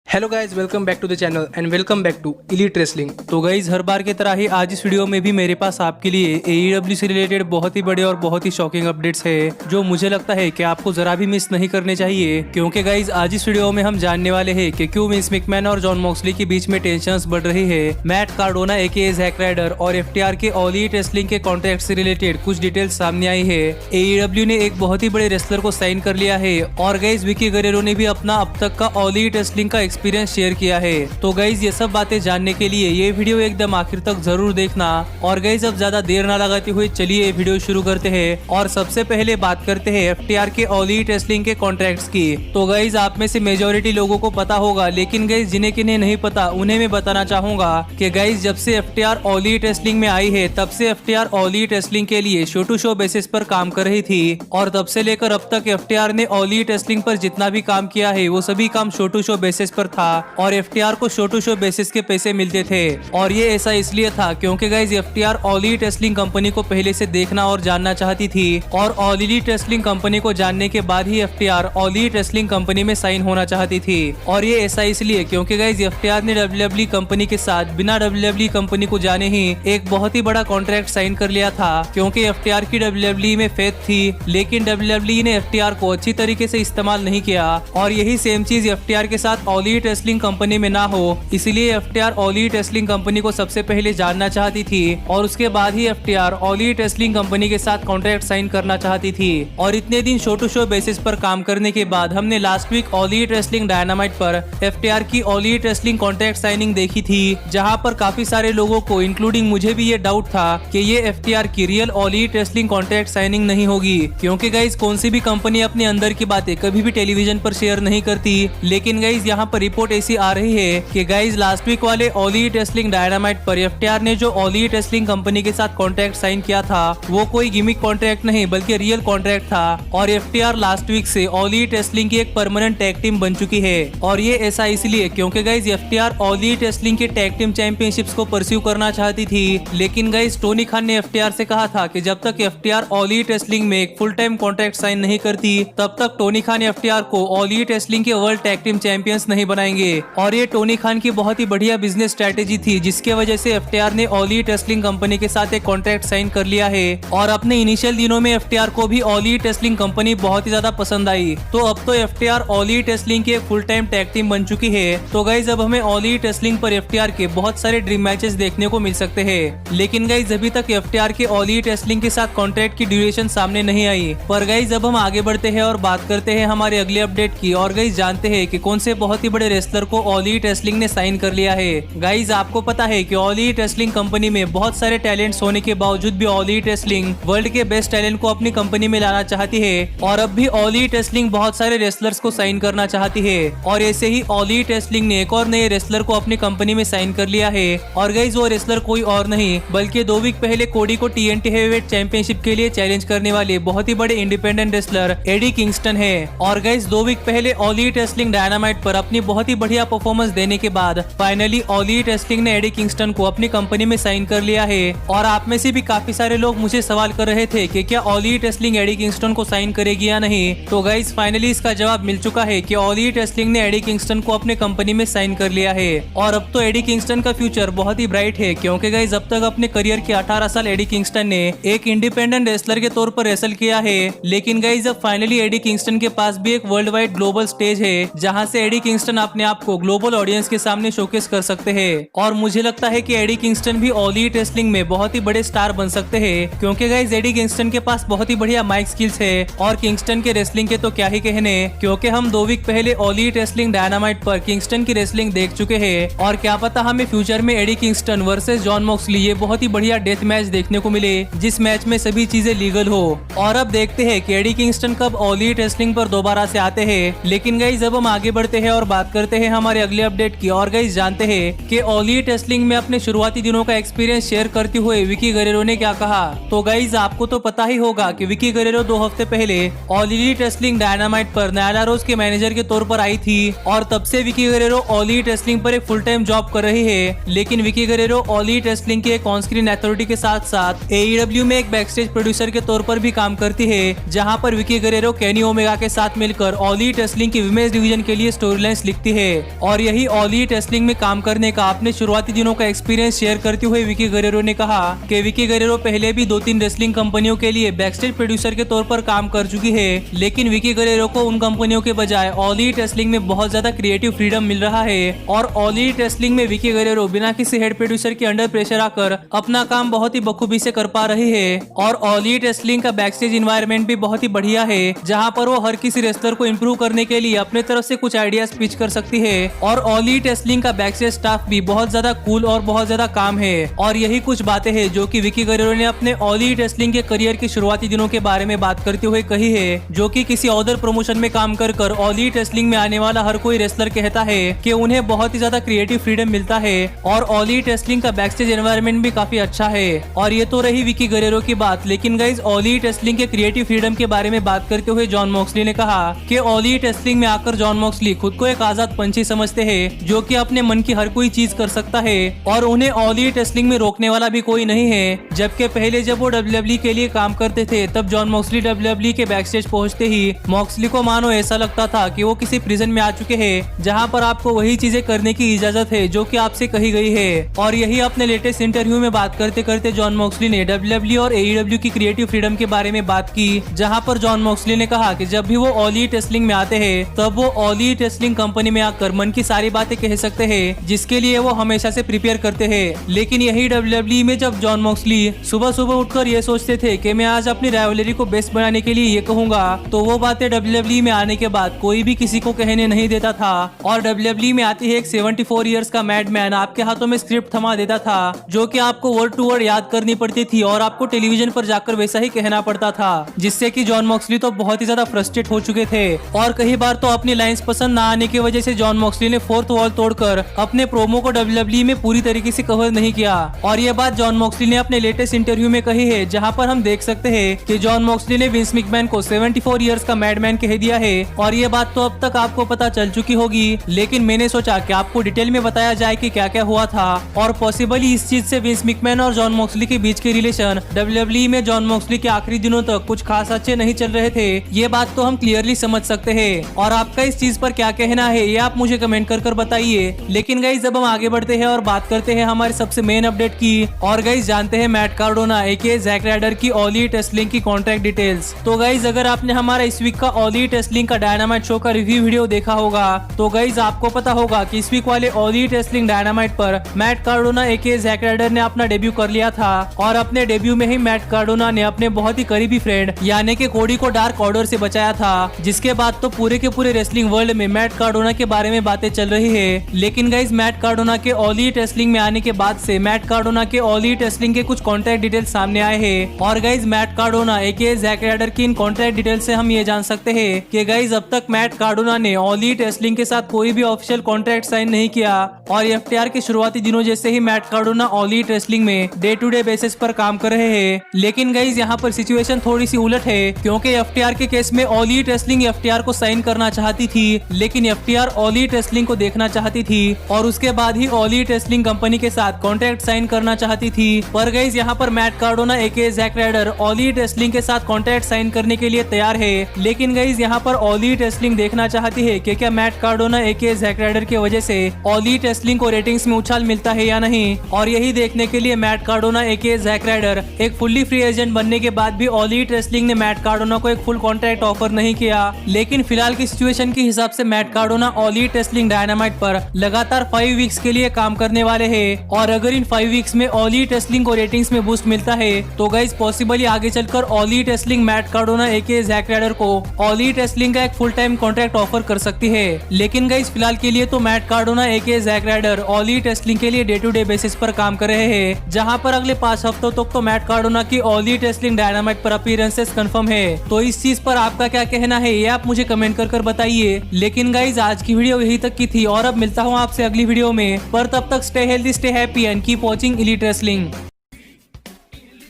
Hello guys, welcome back to the channel and welcome back to elite wrestling. तो guys हर बार की तरह ही आज इस वीडियो में भी मेरे पास आपके लिए AEW से रिलेटेड बहुत ही बड़े और बहुत ही शॉकिंग अपडेट्स है जो मुझे लगता है कि आपको जरा भी मिस नहीं करने चाहिए, क्योंकि गाइज आज इस वीडियो में हम जानने वाले हैं कि क्यों विंस मैकमैन और जॉन मॉक्सली के बीच में टेंशंस बढ़ रही है। Matt Cardona AKA Jack Ryder और FTR के ऑल एलीट रेसलिंग के कॉन्ट्रैक्ट से रिलेटेड कुछ डिटेल्स सामने आई है। AEW ने एक बहुत ही बड़े रेसलर को साइन कर लिया है और गाइज विकी गरेरो ने भी अपना अब तक का ऑल एलीट रेसलिंग का एक्सपीरियंस शेयर किया है। तो गाइज ये सब बातें जानने के लिए ये वीडियो एकदम आखिर तक जरूर देखना। और गाइज अब ज्यादा देर ना लगाते हुए चलिए ये वीडियो शुरू करते हैं और सबसे पहले बात करते हैं FTR के ऑल एलीट रेसलिंग के कॉन्ट्रैक्ट्स की। तो गाइज आप में से मेजोरिटी लोगों को पता होगा, लेकिन गाइज जिन्हें किन्हें नहीं पता उन्हें मैं बताना चाहूंगा कि गाइज जब से FTR ऑल एलीट रेसलिंग में आई है तब से FTR ऑल एलीट रेसलिंग के लिए शो टू शो बेसिस पर काम कर रही थी और तब से लेकर अब तक FTR ने ऑल एलीट रेसलिंग पर जितना भी काम किया है वो सभी काम शो टू शो बेसिस पर था और FTR को शो टू शो बेसिस के पैसे मिलते थे। और ये ऐसा इसलिए था क्योंकि guys FTR all Elite wrestling company को पहले से देखना और जानना चाहती थी और ऑल एलीट रेसलिंग कंपनी को जानने के बाद ही FTR all Elite wrestling company में साइन होना चाहती थी। और ये ऐसा इसलिए क्योंकि गाइज FTR ने WWE कंपनी के साथ बिना WWE कंपनी को जाने ही एक बहुत ही बड़ा कॉन्ट्रैक्ट साइन कर लिया था, क्योंकि FTR की WWE में फेथ थी, लेकिन WWE ने FTR को अच्छी तरीके से इस्तेमाल नहीं किया और यही सेम चीज FTR के साथ ऑल एलीट रेसलिंग कंपनी में ना हो, इसलिए FTR all Elite wrestling company को सबसे पहले जानना चाहती थी और उसके बाद ही FTR all Elite wrestling company के साथ कॉन्ट्रैक्ट साइन करना चाहती थी। और इतने दिन शो टू शो बेसिस पर काम करने के बाद हमने last week All Elite Wrestling Dynamite पर FTR की All Elite Wrestling contract signing देखी थी, जहां पर काफी सारे लोगों को इंक्लूडिंग मुझे भी ये डाउट था कि ये FTR की real all Elite Wrestling contract signing नहीं होगी, क्योंकि गाइज कौन सी भी कंपनी अपने अंदर की बातें कभी भी टेलीविजन पर शेयर नहीं करती। लेकिन गाइज यहाँ पर रिपोर्ट ऐसी आ रही है कि गाइज लास्ट वीक वाले ऑल एलीट रेसलिंग डायनामाइट पर FTR ने जो ऑल एलीट रेसलिंग कंपनी के साथ कॉन्ट्रैक्ट साइन किया था वो कोई गिमिक कॉन्ट्रैक्ट नहीं बल्कि रियल कॉन्ट्रैक्ट था और FTR लास्ट वीक से ऑल एलीट रेसलिंग की एक परमानेंट टैग टीम बन चुकी है। और ये ऐसा इसलिए क्योंकि guys FTR all Elite Wrestling के टैग टीम चैंपियनशिप्स को परस्यू करना चाहती थी, लेकिन गाइज टोनी खान ने FTR से कहा था कि जब तक FTR ऑल एलीट रेसलिंग में एक फुल टाइम कॉन्ट्रैक्ट साइन नहीं करती तब तक टोनी खान FTR को ऑल एलीट रेसलिंग के वर्ल्ड टैग टीम चैंपियंस नहीं बनाएंगे। और ये टोनी खान की बहुत ही बढ़िया बिजनेस स्ट्रेटेजी थी, जिसके वजह से FTR ने ऑल एलीट रेसलिंग कंपनी के साथ एक कॉन्ट्रैक्ट साइन कर लिया है। और अपने इनिशियल दिनों में FTR को भी ऑल एलीट रेसलिंग कंपनी बहुत ही ज्यादा पसंद आई, तो अब तो FTR ऑल एलीट रेसलिंग की एक फुल टाइम टैग टीम बन चुकी है। तो गाइज अब हमें ऑल एलीट रेसलिंग पर FTR के बहुत सारे ड्रीम मैचेस देखने को मिल सकते हैं, लेकिन गाइज अभी तक FTR के ऑल एलीट रेसलिंग के साथ कॉन्ट्रैक्ट की ड्यूरेशन सामने नहीं आई। पर गाइज अब हम आगे बढ़ते हैं और बात करते हैं हमारे अगले अपडेट की और गाइज जानते हैं कि कौन से बहुत ही बड़े रेसलर को ऑल एलीट रेसलिंग ने साइन कर लिया है। गाइज आपको पता है कि ऑल एलीट रेसलिंग कंपनी में बहुत सारे टैलेंट्स होने के बावजूद भी ऑल एलीट रेसलिंग वर्ल्ड के बेस्ट टैलेंट को अपनी कंपनी में लाना चाहती है और अब भी ऑल एलीट रेसलिंग बहुत सारे रेसलर्स को साइन करना चाहती है। और ऐसे ही ऑल एलीट रेसलिंग ने एक और नए रेसलर को अपनी कंपनी में साइन कर लिया है और गाइज वो रेसलर कोई और नहीं बल्कि 2 वीक पहले कोडी को TNT हेवीवेट चैंपियनशिप के लिए चैलेंज करने वाले बहुत ही बड़े इंडिपेंडेंट रेसलर एडी किंगस्टन है। और गाइज 2 वीक पहले ऑल एलीट रेसलिंग डायनामाइट पर अपनी बहुत ही बढ़िया परफॉर्मेंस देने के बाद फाइनली ऑल एलीट रेसलिंग ने एडी किंगस्टन को अपनी कंपनी में साइन कर लिया है। और आप में से भी काफी सारे लोग मुझे सवाल कर रहे थे कि क्या all Elite wrestling Eddie Kingston को साइन करेगी या नहीं। तो गाइज फाइनली इसका जवाब मिल चुका है कि ऑल एलीट रेसलिंग ने एडी किंगस्टन को अपने कंपनी में साइन कर लिया है। और अब तो एडी किंगस्टन का फ्यूचर बहुत ही ब्राइट है, क्योंकि गाइज अब तक अपने करियर के 18 साल एडी किंगस्टन ने एक इंडिपेंडेंट रेसलर के तौर पर रेसल किया है, लेकिन गाइज अब फाइनली एडी किंगस्टन के पास भी एक वर्ल्ड वाइड ग्लोबल स्टेज है जहाँ से एडी किंगस्टन अपने आप को ग्लोबल ऑडियंस के सामने शोकेस कर सकते हैं। और मुझे लगता है कि एडी किंगस्टन भी ऑल एलीट रेसलिंग में बहुत ही बड़े स्टार बन सकते हैं, क्योंकि गाइज एडी किंगस्टन के पास बहुत ही बढ़िया माइक स्किल्स है और किंगस्टन के रेसलिंग के तो क्या ही कहने, क्योंकि हम 2 वीक पहले ऑल एलीट रेसलिंग डायनामाइट पर किंगस्टन की रेसलिंग देख चुके हैं और क्या पता हमें फ्यूचर में Eddie Kingston versus John Moxley ये बहुत ही बढ़िया डेथ मैच देखने को मिले, जिस मैच में सभी चीजें लीगल हो। और अब देखते हैं कि एडी किंगस्टन कब ऑल एलीट रेसलिंग पर दोबारा से आते हैं। लेकिन गाइज अब हम आगे बढ़ते हैं और बात करते हैं हमारे अगले अपडेट की और गाइज जानते हैं कि ऑल एलीट रेसलिंग में अपने शुरुआती दिनों का एक्सपीरियंस शेयर करते हुए विकी गरेरो ने क्या कहा। तो गाइज आपको तो पता ही होगा कि विकी गरेरो 2 हफ्ते पहले ऑल एलीट रेसलिंग डायनामाइट पर नायला रोज के मैनेजर के तौर पर आई थी और तब से विकी गरेरो ऑल एलीट रेसलिंग पर एक फुल टाइम जॉब कर रही है। लेकिन विकी गरेरो ऑल एलीट रेसलिंग के एक ऑन स्क्रीन अथॉरिटी के साथ साथ AEW में एक बैकस्टेज प्रोड्यूसर के तौर पर भी काम करती है, जहां पर विकी गरेरो केनी ओमेगा के साथ मिलकर ऑल एलीट रेसलिंग की विमेन्स डिवीजन के लिए स्टोरी लाइंस लिख दिखती है। और यही ऑल एलीट रेसलिंग में काम करने का अपने शुरुआती दिनों का एक्सपीरियंस शेयर करते हुए विकी गरेरो ने कहा कि विकी गरेरो पहले भी 2-3 रेसलिंग कंपनियों के लिए बैकस्टेज प्रोड्यूसर के तौर पर काम कर चुकी है, लेकिन विकी गरेरो को उन कंपनियों के बजाय ऑल एलीट रेसलिंग में बहुत ज्यादा क्रिएटिव फ्रीडम मिल रहा है। और ऑल एलीट रेसलिंग में विकी गरेरो बिना किसी हेड प्रोड्यूसर के अंडर प्रेशर आकर अपना काम बहुत ही बखूबी से कर पा रही है। और ऑल एलीट रेसलिंग का बैकस्टेज इन्वायरमेंट भी बहुत ही बढ़िया है, जहां पर वो हर किसी रेसलर को इम्प्रूव करने के लिए अपने तरफ से कुछ आइडियाज पिच कर सकती है। और ऑल एलीट रेसलिंग का बैकस्टेज स्टाफ भी बहुत ज्यादा कूल और बहुत ज्यादा काम है। और यही कुछ बातें हैं जो कि विकी गरेरो ने अपने ऑल एलीट रेसलिंग के करियर के शुरुआती दिनों के बारे में बात करते हुए कही है, जो कि किसी अदर प्रमोशन में काम कर ऑल एलीट रेसलिंग में आने वाला हर कोई रेसलर कहता है कि उन्हें बहुत ही ज्यादा क्रिएटिव फ्रीडम मिलता है और ऑल एलीट रेसलिंग का बैकस्टेज एनवायरनमेंट भी काफी अच्छा है। और ये तो रही विकी गरेरो की बात, लेकिन गाइज ऑल एलीट रेसलिंग के क्रिएटिव फ्रीडम के बारे में बात करते हुए जॉन मॉक्सली ने कहा कि ऑल एलीट रेसलिंग में आकर जॉन मॉक्सली खुद को एक आजाद पंछी समझते हैं, जो कि अपने मन की हर कोई चीज कर सकता है और उन्हें ऑल एलीट रेसलिंग में रोकने वाला भी कोई नहीं है। जबकि पहले जब वो डब्ल्यूडब्ल्यूई के लिए काम करते थे तब जॉन मॉक्सली डब्ल्यूडब्ल्यूई के बैकस्टेज पहुंचते ही मॉक्सली को मानो ऐसा लगता था कि वो किसी प्रिजन में आ चुके हैं, जहां पर आपको वही चीजें करने की इजाजत है जो कि आपसे कही गई है। और यही अपने लेटेस्ट इंटरव्यू में बात करते करते जॉन मॉक्सली ने डब्ल्यूडब्ल्यूई और एईडब्ल्यू की क्रिएटिव फ्रीडम के बारे में बात की, जहां पर जॉन मॉक्सली ने कहा कि जब भी वो ऑल एलीट रेसलिंग में आते हैं तब वो ऑल एलीट रेसलिंग कंपनी में आकर मन की सारी बातें कह सकते हैं, जिसके लिए वो हमेशा से प्रिपेयर करते हैं। लेकिन यही डब्ल्यूडब्ल्यूई में जब जॉन मॉक्सली सुबह सुबह उठकर ये सोचते थे कि मैं आज अपनी राइवलरी को बेस्ट बनाने के लिए ये कहूंगा, तो वो बातें डब्ल्यूडब्ल्यूई में आने के बाद कोई भी किसी को कहने नहीं देता था। और डब्ल्यूडब्ल्यूई में आती है एक 74 इयर्स का मैडमैन आपके हाथों में स्क्रिप्ट थमा देता था, जो कि आपको वर्ड टू वर्ड याद करनी पड़ती थी और आपको टेलीविजन पर जाकर वैसा ही कहना पड़ता था, जिससे कि जॉन मॉक्सली तो बहुत ही ज्यादा फ्रस्ट्रेट हो चुके थे। और कई बार तो अपनी लाइंस पसंद ना आने की वजह से जॉन मॉक्सली ने फोर्थ वॉल तोड़कर अपने प्रोमो को डब्ल्यूडब्ल्यूई में पूरी तरीके से कवर नहीं किया। और ये बात जॉन मॉक्सली ने अपने लेटेस्ट इंटरव्यू में कही है, जहां पर हम देख सकते हैं कि जॉन मॉक्सली ने विंस मैकमैन को 74 इयर्स का मैडमैन कह दिया है। और ये बात तो अब तक आपको पता चल चुकी होगी, लेकिन मैंने सोचा कि आपको डिटेल में बताया जाए कि क्या क्या हुआ था और पॉसिबली इस चीज से विंस मैकमैन और जॉन मॉक्सली के बीच के रिलेशन डब्ल्यूडब्ल्यूई में जॉन मॉक्सली के आखिरी दिनों तक कुछ खास अच्छे नहीं चल रहे थे, ये बात तो हम क्लियरली समझ सकते हैं। और आपका इस चीज पर क्या कहना है ये आप मुझे कमेंट कर बताइए। लेकिन गाइज जब हम आगे बढ़ते हैं और बात करते हैं हमारे सबसे मेन अपडेट की, और गाइज जानते हैं mat Cardona AKA Jack rider की ऑल एलीट रेसलिंग की कॉन्ट्रैक्ट डिटेल्स। तो गाइज अगर आपने हमारा इस वीक का ऑल एलीट रेसलिंग का डायनामाइट शो का रिव्यू वीडियो देखा होगा, तो गाइज आपको पता होगा कि इस वीक वाले ऑल एलीट रेसलिंग डायनामाइट पर Matt Cardona AKA Jack rider ने अपना डेब्यू कर लिया था। और अपने डेब्यू में ही मैट कार्डोना ने अपने बहुत ही करीबी फ्रेंड यानी कि कोडी को डार्क ऑर्डर से बचाया था, जिसके बाद तो पूरे के पूरे रेसलिंग वर्ल्ड में मैट कार्डोना के बारे में बातें चल रही है। लेकिन गाइज मैट कार्डोना के ऑल एलीट रेसलिंग में आने के बाद से मैट कार्डोना के ऑल एलीट रेसलिंग के कुछ कॉन्ट्रैक्ट डिटेल्स सामने आए हैं। और guys mat Cardona AKA Jack rider की इन कॉन्ट्रैक्ट डिटेल्स से हम ये जान सकते हैं कि गाइज अब तक मैट कार्डोना ने ऑल एलीट रेसलिंग के साथ कोई भी ऑफिशियल कॉन्ट्रैक्ट साइन नहीं किया। और एफटीआर के शुरुआती दिनों जैसे ही Matt Cardona All Elite Wrestling में डे टू डे बेसिस पर काम कर रहे हैं। लेकिन गाइज यहाँ पर सिचुएशन थोड़ी सी उलट है, क्योंकि एफटीआर के केस में ऑल एलीट रेसलिंग एफटीआर को साइन करना चाहती थी, लेकिन एफटीआर ऑल एलीट रेसलिंग को देखना चाहती थी और उसके बाद ही ऑल एलीट रेसलिंग कंपनी के साथ कॉन्ट्रैक्ट साइन करना चाहती थी। पर गाइज यहाँ पर Matt Cardona AKA Jack Ryder All Elite Wrestling के साथ कॉन्ट्रैक्ट साइन करने के लिए तैयार है। लेकिन गाइज यहाँ पर ऑल एलीट रेसलिंग देखना चाहती है कि क्या mat Cardona AKA Jack rider की वजह से ऑल एलीट रेसलिंग को रेटिंग्स में उछाल मिलता है या नहीं। और यही देखने के लिए mat Cardona AKA Jack rider एक फुल्ली फ्री एजेंट बनने के बाद भी ऑल एलीट रेसलिंग ने मैट कार्डोना को एक फुल कॉन्ट्रैक्ट ऑफर नहीं किया। लेकिन फिलहाल की सिचुएशन के हिसाब से mat Cardona All Elite Wrestling Dynamite पर लगातार 5 वीक्स के लिए काम करने वाले हैं। और अगर इन 5 वीक्स में ऑल एलीट रेसलिंग को रेटिंग्स में बूस्ट मिलता है तो गाइज पॉसिबली आगे चलकर All Elite Wrestling Matt Cardona AKA Jack Ryder को ऑल एलीट रेसलिंग का एक फुल टाइम कॉन्ट्रैक्ट ऑफर कर सकती है। लेकिन गाइज फिलहाल के लिए तो Matt Cardona AKA Jack Ryder All Elite Wrestling के लिए डे टू डे बेसिस पर काम कर रहे हैं, जहां पर अगले 5 हफ्तों तक तो मैट कार्डोना की ऑल एलीट रेसलिंग डायनामाइट पर अपीयरेंसेस कंफर्म है। तो इस चीज पर आपका क्या कहना है ये आप मुझे कमेंट कर बताइए। लेकिन गाइज आज की वीडियो यही तक की थी और अब मिलता हूँ आपसे अगली वीडियो में, पर तब तक stay healthy, stay happy and keep watching elite wrestling.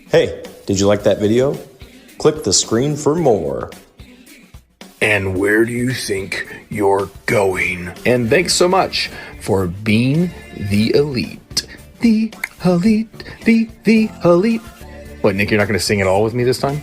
Hey, did you like that video? Click the screen for more. And where do you think you're going? And thanks so much for being the elite. The elite, the elite. What, Nick, you're not going to sing it all with me this time?